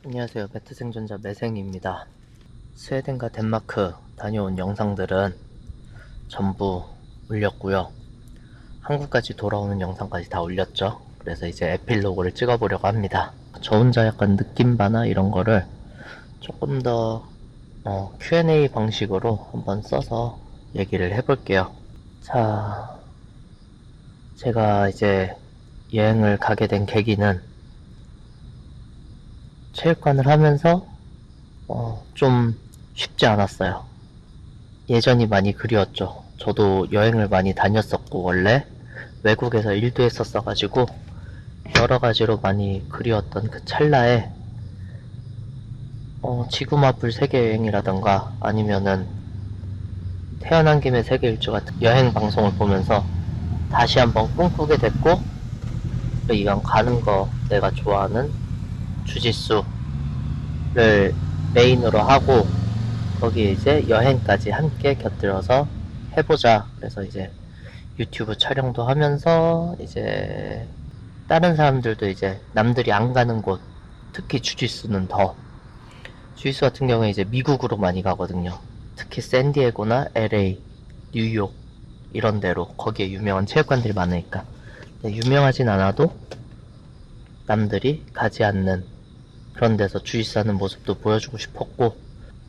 안녕하세요. 배트생존자 매생입니다. 스웨덴과 덴마크 다녀온 영상들은 전부 올렸고요. 한국까지 돌아오는 영상까지 다 올렸죠. 그래서 이제 에필로그를 찍어보려고 합니다. 저 혼자 약간 느낌바나 이런 거를 조금 더 Q&A 방식으로 한번 써서 얘기를 해볼게요. 자, 제가 이제 여행을 가게 된 계기는 체육관을 하면서 좀 쉽지 않았어요. 예전이 많이 그리웠죠. 저도 여행을 많이 다녔었고 원래 외국에서 일도 했었어가지고 여러가지로 많이 그리웠던 그 찰나에 지구마블 세계여행이라던가 아니면은 태어난 김에 세계 일주 같은 여행 방송을 보면서 다시 한번 꿈꾸게 됐고, 이왕 가는 거 내가 좋아하는 주짓수를 메인으로 하고 거기에 이제 여행까지 함께 곁들여서 해보자. 그래서 이제 유튜브 촬영도 하면서 이제 다른 사람들도 이제 남들이 안 가는 곳, 특히 주짓수는 주짓수 같은 경우에 이제 미국으로 많이 가거든요. 특히 샌디에고나 LA, 뉴욕 이런 데로, 거기에 유명한 체육관들이 많으니까. 유명하진 않아도 남들이 가지 않는 그런 데서 주짓수 하는 모습도 보여주고 싶었고,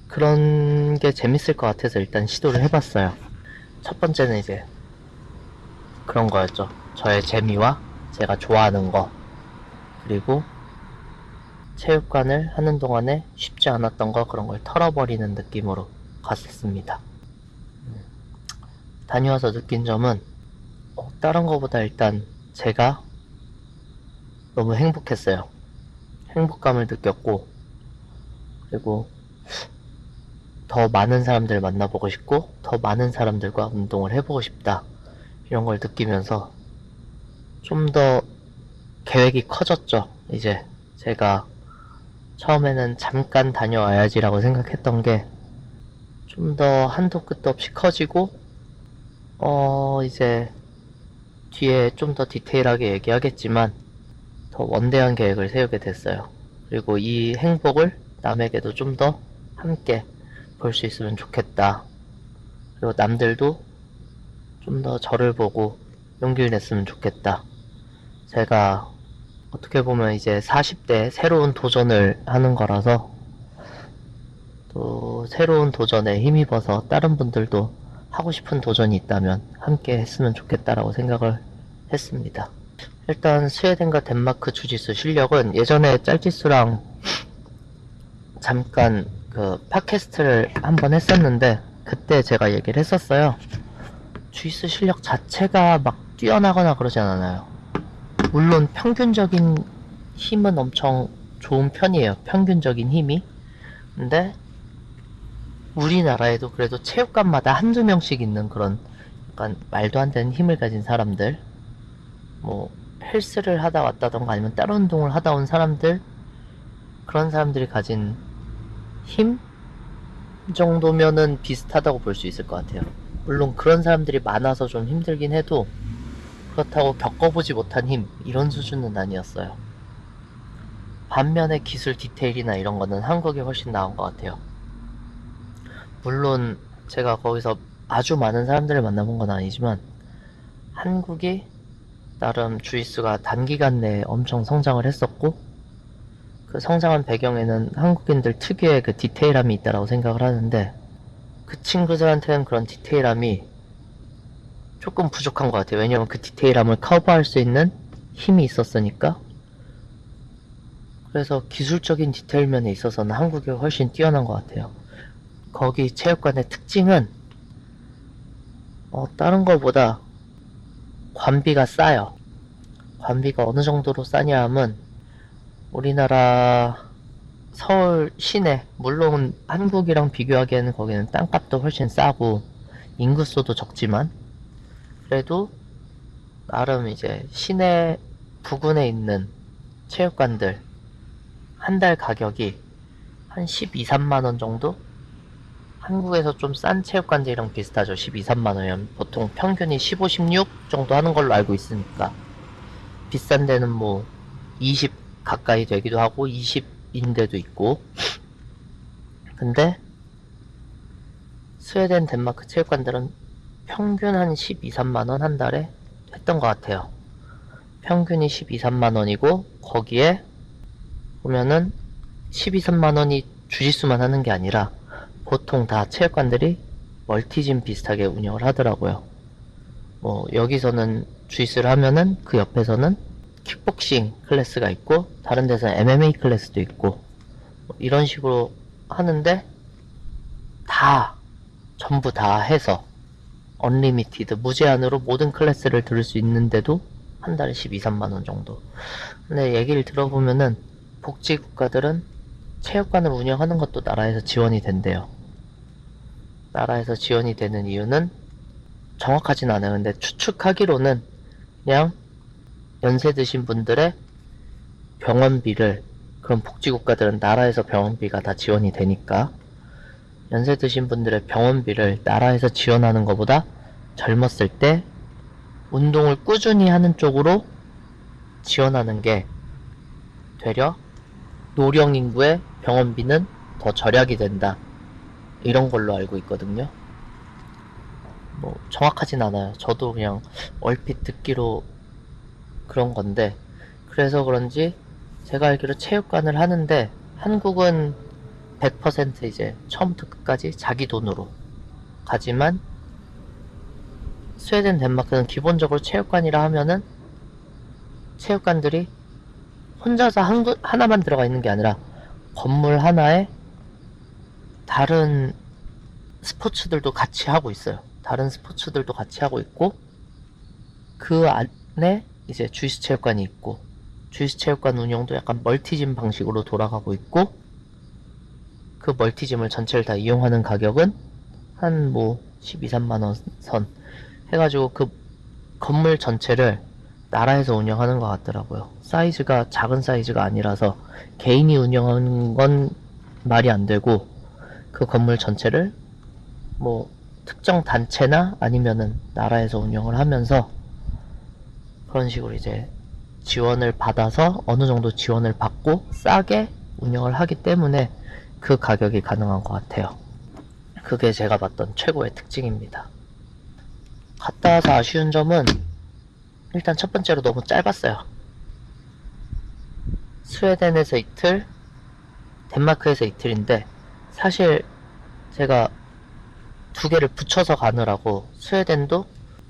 그런 게 재밌을 것 같아서 일단 시도를 해봤어요. 첫 번째는 이제 그런 거였죠. 저의 재미와 제가 좋아하는 거, 그리고 체육관을 하는 동안에 쉽지 않았던 거, 그런 걸 털어버리는 느낌으로 갔었습니다. 다녀와서 느낀 점은 다른 거보다 일단 제가 너무 행복했어요. 행복감을 느꼈고, 그리고 더 많은 사람들 만나보고 싶고 더 많은 사람들과 운동을 해보고 싶다, 이런 걸 느끼면서 좀 더 계획이 커졌죠. 이제 제가 처음에는 잠깐 다녀와야지 라고 생각했던 게 좀 더 한도 끝도 없이 커지고, 이제 뒤에 좀 더 디테일하게 얘기하겠지만 더 원대한 계획을 세우게 됐어요. 그리고 이 행복을 남에게도 좀 더 함께 볼 수 있으면 좋겠다. 그리고 남들도 좀 더 저를 보고 용기를 냈으면 좋겠다. 제가 어떻게 보면 이제 40대 새로운 도전을 하는 거라서, 또 새로운 도전에 힘입어서 다른 분들도 하고 싶은 도전이 있다면 함께 했으면 좋겠다라고 생각을 했습니다. 일단 스웨덴과 덴마크 주짓수 실력은 예전에 짤짓수랑 잠깐 그 팟캐스트를 한번 했었는데 그때 제가 얘기를 했었어요. 주짓수 실력 자체가 막 뛰어나거나 그러진 않아요. 물론 평균적인 힘은 엄청 좋은 편이에요. 평균적인 힘이. 근데 우리나라에도 그래도 체육관마다 한두 명씩 있는 그런 약간 말도 안 되는 힘을 가진 사람들, 뭐 헬스를 하다 왔다던가 아니면 다른 운동을 하다 온 사람들, 그런 사람들이 가진 힘 정도면은 비슷하다고 볼 수 있을 것 같아요. 물론 그런 사람들이 많아서 좀 힘들긴 해도 그렇다고 겪어보지 못한 힘, 이런 수준은 아니었어요. 반면에 기술 디테일이나 이런 거는 한국이 훨씬 나은 것 같아요. 물론 제가 거기서 아주 많은 사람들을 만나본 건 아니지만 한국이 나름 주짓수가 단기간 내에 엄청 성장을 했었고, 그 성장한 배경에는 한국인들 특유의 그 디테일함이 있다라고 생각을 하는데, 그 친구들한테는 그런 디테일함이 조금 부족한 것 같아요. 왜냐면 그 디테일함을 커버할 수 있는 힘이 있었으니까. 그래서 기술적인 디테일 면에 있어서는 한국이 훨씬 뛰어난 것 같아요. 거기 체육관의 특징은 다른 거보다 관비가 싸요. 관비가 어느 정도로 싸냐 하면, 우리나라 서울 시내, 물론 한국이랑 비교하기에는 거기는 땅값도 훨씬 싸고 인구수도 적지만 그래도 나름 이제 시내 부근에 있는 체육관들 한 달 가격이 한 12, 3만원 정도? 한국에서 좀 싼 체육관들이랑 비슷하죠. 12, 3만원이면 보통 평균이 15, 16 정도 하는 걸로 알고 있으니까. 비싼 데는 뭐 20 가까이 되기도 하고 20 데도 있고. 근데 스웨덴, 덴마크 체육관들은 평균 한 12, 3만원 한 달에 했던 것 같아요. 평균이 12, 3만원이고 거기에 보면은 12, 3만원이 주짓수만 하는 게 아니라 보통 다 체육관들이 멀티짐 비슷하게 운영을 하더라고요. 뭐 여기서는 주짓수를 하면은 그 옆에서는 킥복싱 클래스가 있고 다른 데서는 MMA 클래스도 있고 뭐 이런 식으로 하는데 다 전부 다 해서 언리미티드 무제한으로 모든 클래스를 들을 수 있는데도 한 달에 12, 3만원 정도. 근데 얘기를 들어보면은 복지국가들은 체육관을 운영하는 것도 나라에서 지원이 된대요. 나라에서 지원이 되는 이유는 정확하진 않아요. 근데 추측하기로는 그냥 연세 드신 분들의 병원비를, 그럼 복지국가들은 나라에서 병원비가 다 지원이 되니까 연세 드신 분들의 병원비를 나라에서 지원하는 것보다 젊었을 때 운동을 꾸준히 하는 쪽으로 지원하는 게 되려 노령 인구의 병원비는 더 절약이 된다. 이런 걸로 알고 있거든요. 뭐 정확하진 않아요. 저도 그냥 얼핏 듣기로 그런 건데, 그래서 그런지 제가 알기로 체육관을 하는데 한국은 100% 이제 처음부터 끝까지 자기 돈으로 가지만 스웨덴, 덴마크는 기본적으로 체육관이라 하면은 체육관들이 혼자서 하나만 들어가 있는 게 아니라 건물 하나에 다른 스포츠들도 같이 하고 있어요. 다른 스포츠들도 같이 하고 있고 그 안에 이제 주짓수 체육관이 있고 주짓수 체육관 운영도 약간 멀티짐 방식으로 돌아가고 있고 그 멀티짐을 전체를 다 이용하는 가격은 한 뭐 12, 3만원 선 해가지고 그 건물 전체를 나라에서 운영하는 것 같더라고요. 사이즈가 작은 사이즈가 아니라서 개인이 운영하는 건 말이 안 되고 그 건물 전체를 뭐 특정 단체나 아니면은 나라에서 운영을 하면서 그런 식으로 이제 지원을 받아서 어느 정도 지원을 받고 싸게 운영을 하기 때문에 그 가격이 가능한 것 같아요. 그게 제가 봤던 최고의 특징입니다. 갔다 와서 아쉬운 점은 일단 첫 번째로 너무 짧았어요. 스웨덴에서 이틀, 덴마크에서 이틀인데 사실 제가 두 개를 붙여서 가느라고 스웨덴도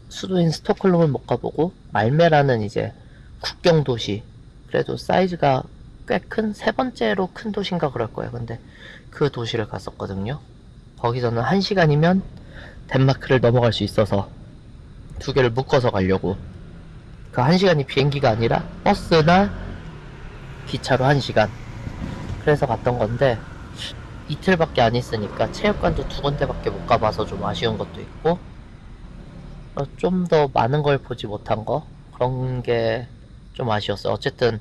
수도인 스톡홀름을 못 가보고 말메라는 이제 국경 도시, 그래도 사이즈가 꽤 큰 세 번째로 큰 도시인가 그럴 거예요. 근데 그 도시를 갔었거든요. 거기서는 1시간이면 덴마크를 넘어갈 수 있어서 두 개를 묶어서 가려고. 그 1시간이 비행기가 아니라 버스나 기차로 1시간. 그래서 갔던 건데 이틀밖에 안 있으니까 체육관도 두 군데밖에 못 가봐서 좀 아쉬운 것도 있고 좀 더 많은 걸 보지 못한 거, 그런 게 좀 아쉬웠어요. 어쨌든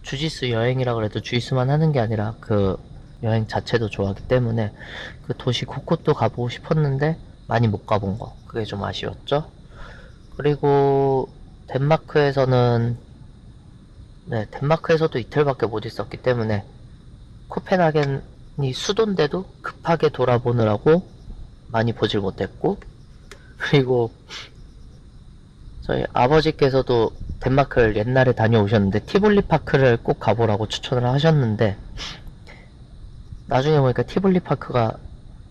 주짓수 여행이라 그래도 주짓수만 하는 게 아니라 그 여행 자체도 좋아하기 때문에 그 도시 곳곳도 가보고 싶었는데 많이 못 가본 거, 그게 좀 아쉬웠죠. 그리고 덴마크에서는 덴마크에서도 이틀밖에 못 있었기 때문에 코펜하겐이 수도인데도 급하게 돌아보느라고 많이 보질 못했고, 그리고 저희 아버지께서도 덴마크를 옛날에 다녀오셨는데 티볼리 파크를 꼭 가보라고 추천을 하셨는데 나중에 보니까 티볼리 파크가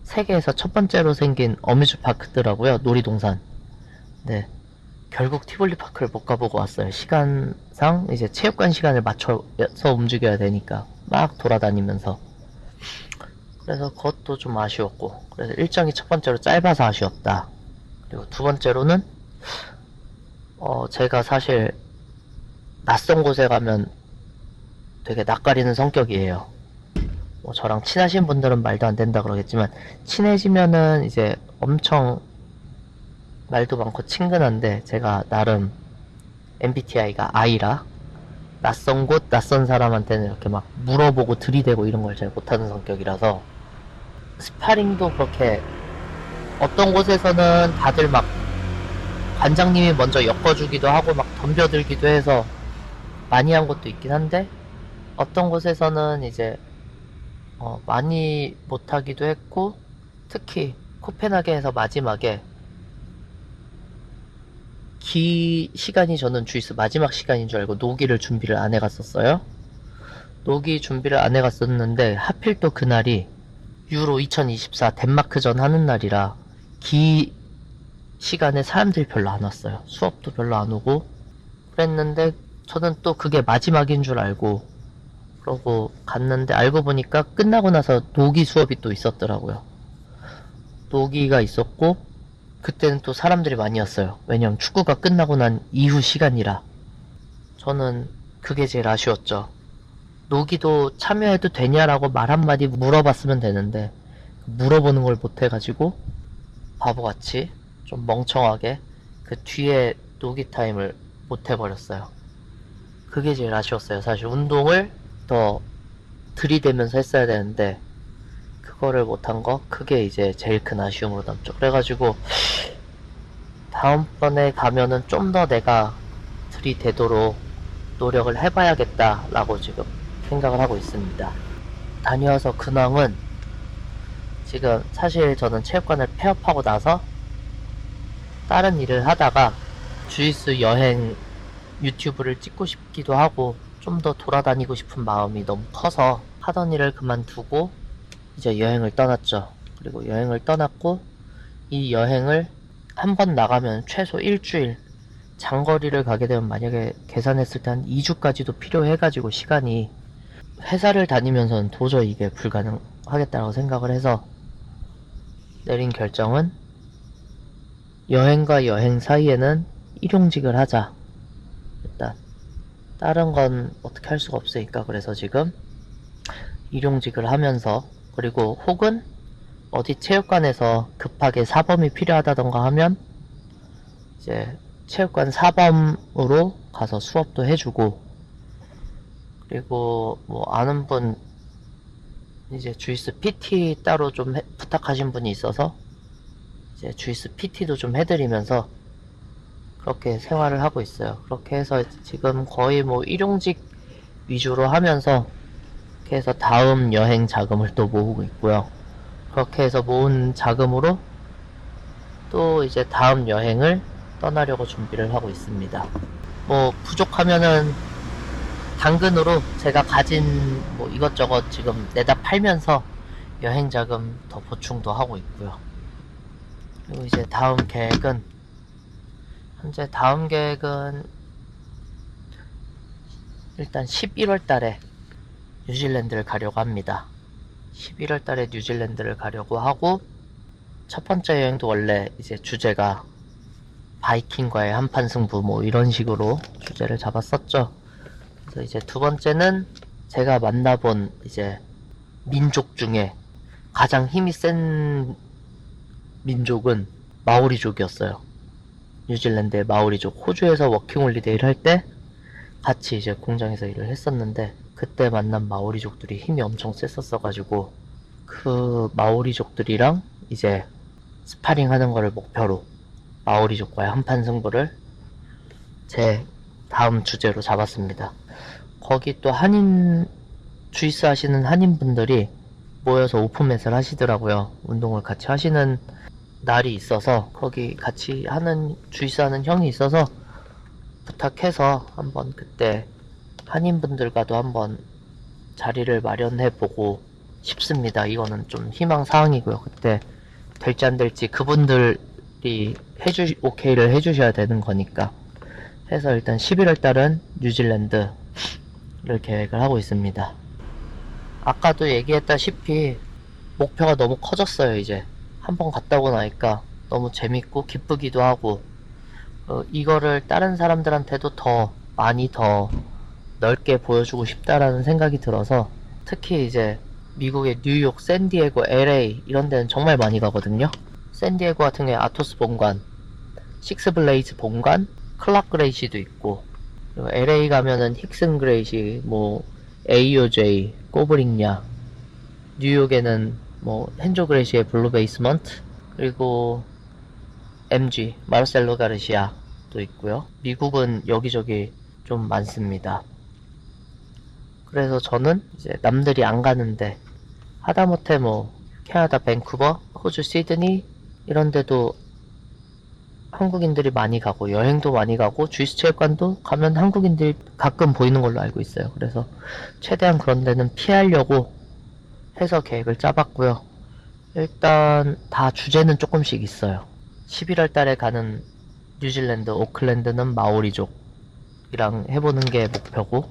세계에서 첫 번째로 생긴 어뮤즈 파크더라고요. 놀이동산. 네, 결국 티볼리 파크를 못 가보고 왔어요. 시간상 이제 체육관 시간을 맞춰서 움직여야 되니까 막 돌아다니면서. 그래서 그것도 좀 아쉬웠고, 그래서 일정이 첫 번째로 짧아서 아쉬웠다. 그리고 두 번째로는 제가 사실 낯선 곳에 가면 되게 낯가리는 성격이에요. 뭐 저랑 친하신 분들은 말도 안 된다 그러겠지만 친해지면은 이제 엄청 말도 많고 친근한데 제가 나름 MBTI가 I라 낯선 곳, 낯선 사람한테는 이렇게 막 물어보고 들이대고 이런 걸 잘 못하는 성격이라서 스파링도 그렇게 어떤 곳에서는 다들 막 관장님이 먼저 엮어주기도 하고 막 덤벼들기도 해서 많이 한 것도 있긴 한데 어떤 곳에서는 이제 많이 못하기도 했고, 특히 코펜하겐에서 마지막에 시간이 저는 주이스 마지막 시간인 줄 알고 노기를 준비를 안 해갔었어요. 노기 준비를 안 해갔었는데 하필 또 그날이 유로 2024 덴마크전 하는 날이라 시간에 사람들이 별로 안 왔어요. 수업도 별로 안 오고 그랬는데 저는 또 그게 마지막인 줄 알고 그러고 갔는데 알고 보니까 끝나고 나서 노기 수업이 또 있었더라고요. 노기가 있었고 그때는 또 사람들이 많이 왔어요. 왜냐면 축구가 끝나고 난 이후 시간이라. 저는 그게 제일 아쉬웠죠. 노기도 참여해도 되냐라고 말 한마디 물어봤으면 되는데 물어보는 걸 못해가지고 바보같이 좀 멍청하게 그 뒤에 노기 타임을 못해버렸어요. 그게 제일 아쉬웠어요. 사실 운동을 더 들이대면서 했어야 되는데 그거를 못한 거, 그게 이제 제일 큰 아쉬움으로 남죠. 그래가지고 다음번에 가면은 좀 더 내가 들이대도록 노력을 해봐야겠다라고 지금 생각을 하고 있습니다. 다녀와서 근황은 지금 사실 저는 체육관을 폐업하고 나서 다른 일을 하다가 주이스 여행 유튜브를 찍고 싶기도 하고 좀 더 돌아다니고 싶은 마음이 너무 커서 하던 일을 그만두고 이제 여행을 떠났죠. 그리고 여행을 떠났고 이 여행을 한 번 나가면 최소 일주일, 장거리를 가게 되면 만약에 계산했을 때 한 2주까지도 필요해가지고 시간이 회사를 다니면서는 도저히 이게 불가능하겠다고 생각을 해서 내린 결정은 여행과 여행 사이에는 일용직을 하자. 일단 다른 건 어떻게 할 수가 없으니까 그래서 지금 일용직을 하면서 그리고 혹은 어디 체육관에서 급하게 사범이 필요하다던가 하면 이제 체육관 사범으로 가서 수업도 해주고 그리고 뭐 아는 분 이제 주이스 PT 따로 좀 부탁하신 분이 있어서 이제 주이스 PT도 좀 해드리면서 그렇게 생활을 하고 있어요. 그렇게 해서 지금 거의 뭐 일용직 위주로 하면서 그렇게 해서 다음 여행 자금을 또 모으고 있고요. 그렇게 해서 모은 자금으로 또 이제 다음 여행을 떠나려고 준비를 하고 있습니다. 뭐 부족하면은 당근으로 제가 가진 뭐 이것저것 지금 내다 팔면서 여행 자금 더 보충도 하고 있고요. 그리고 이제 다음 계획은 현재 다음 계획은 일단 11월 달에 뉴질랜드를 가려고 합니다. 11월 달에 뉴질랜드를 가려고 하고 첫 번째 여행도 원래 이제 주제가 바이킹과의 한판 승부 뭐 이런 식으로 주제를 잡았었죠. 그래서 이제 두 번째는 제가 만나본 이제 민족 중에 가장 힘이 센 민족은 마오리족이었어요. 뉴질랜드의 마오리족. 호주에서 워킹홀리데이를 할 때 같이 이제 공장에서 일을 했었는데 그때 만난 마오리족들이 힘이 엄청 셌었어가지고 그 마오리족들이랑 이제 스파링 하는 거를 목표로 마오리족과의 한판 승부를 제 다음 주제로 잡았습니다. 거기 또 주이스 하시는 한인분들이 모여서 오픈맷을 하시더라고요. 운동을 같이 하시는 날이 있어서 거기 같이 주이스 하는 형이 있어서 부탁해서 한번 그때 한인분들과도 한번 자리를 마련해보고 싶습니다. 이거는 좀 희망사항이고요. 그때 될지 안 될지 그분들이 오케이를 해주셔야 되는 거니까 해서 일단 11월 달은 뉴질랜드를 계획을 하고 있습니다. 아까도 얘기했다시피 목표가 너무 커졌어요. 이제 한번 갔다 오고 나니까 너무 재밌고 기쁘기도 하고 이거를 다른 사람들한테도 더 많이 더 넓게 보여주고 싶다라는 생각이 들어서 특히 이제 미국의 뉴욕, 샌디에고, LA 이런 데는 정말 많이 가거든요. 샌디에고 같은 경우에 아토스 본관, 식스블레이즈 본관, 클락 그레이시도 있고 그리고 LA 가면은 힉슨 그레이시, 뭐 AOJ, 꼬브링야, 뉴욕에는 뭐 헨조 그레이시의 블루 베이스먼트 그리고 MG, 마르셀로 가르시아도 있고요. 미국은 여기저기 좀 많습니다. 그래서 저는 이제 남들이 안 가는데 하다못해 뭐 캐나다 밴쿠버, 호주 시드니 이런 데도 한국인들이 많이 가고 여행도 많이 가고 주식체육관도 가면 한국인들이 가끔 보이는 걸로 알고 있어요. 그래서 최대한 그런 데는 피하려고 해서 계획을 짜봤고요. 일단 다 주제는 조금씩 있어요. 11월 달에 가는 뉴질랜드 오클랜드는 마오리족이랑 해보는 게 목표고,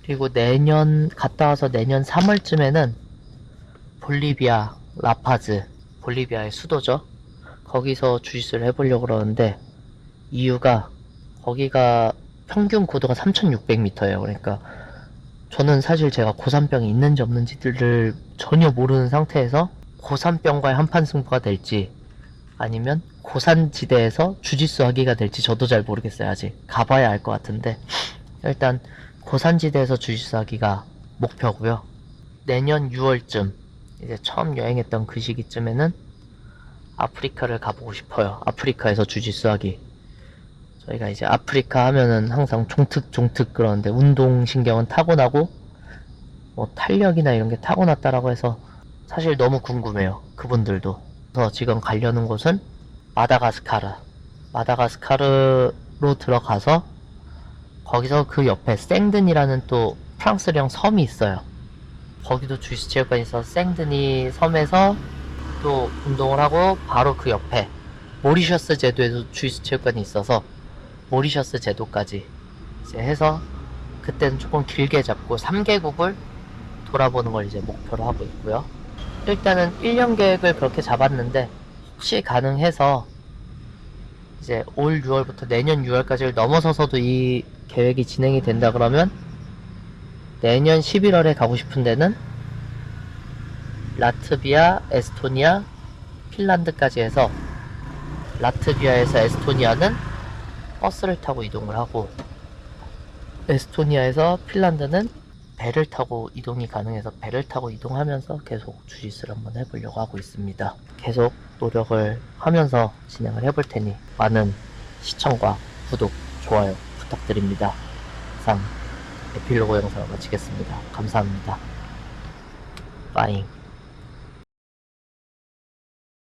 그리고 내년 갔다 와서 내년 3월쯤에는 볼리비아 라파즈, 볼리비아의 수도죠. 거기서 주짓수를 해보려고 그러는데, 이유가 거기가 평균 고도가 3600m예요. 그러니까 저는 사실 제가 고산병이 있는지 없는지를 전혀 모르는 상태에서 고산병과의 한판 승부가 될지 아니면 고산지대에서 주짓수 하기가 될지 저도 잘 모르겠어요. 아직 가봐야 알 것 같은데, 일단 고산지대에서 주짓수 하기가 목표고요. 내년 6월쯤 이제 처음 여행했던 그 시기쯤에는 아프리카를 가보고 싶어요. 아프리카에서 주짓수 하기. 저희가 이제 아프리카 하면은 항상 종특 그러는데 운동신경은 타고나고 뭐 탄력이나 이런 게 타고났다라고 해서 사실 너무 궁금해요. 그분들도. 그래서 지금 가려는 곳은 마다가스카르로 들어가서 거기서 그 옆에 생든이라는 또 프랑스령 섬이 있어요. 거기도 주짓수 체육관이 있어서 생드니 섬에서 또 운동을 하고 바로 그 옆에 모리셔스 제도에도 주짓수 체육관이 있어서 모리셔스 제도까지 이제 해서 그때는 조금 길게 잡고 3개국을 돌아보는 걸 이제 목표로 하고 있고요. 일단은 1년 계획을 그렇게 잡았는데 혹시 가능해서 이제 올 6월부터 내년 6월까지를 넘어서서도 이 계획이 진행이 된다 그러면 내년 11월에 가고 싶은 데는 라트비아, 에스토니아, 핀란드까지 해서 라트비아에서 에스토니아는 버스를 타고 이동을 하고 에스토니아에서 핀란드는 배를 타고 이동이 가능해서 배를 타고 이동하면서 계속 주짓수를 한번 해보려고 하고 있습니다. 계속 노력을 하면서 진행을 해볼 테니 많은 시청과 구독, 좋아요 부탁드립니다. 이상 에필로그 영상을 마치겠습니다. 감사합니다. 빠잉.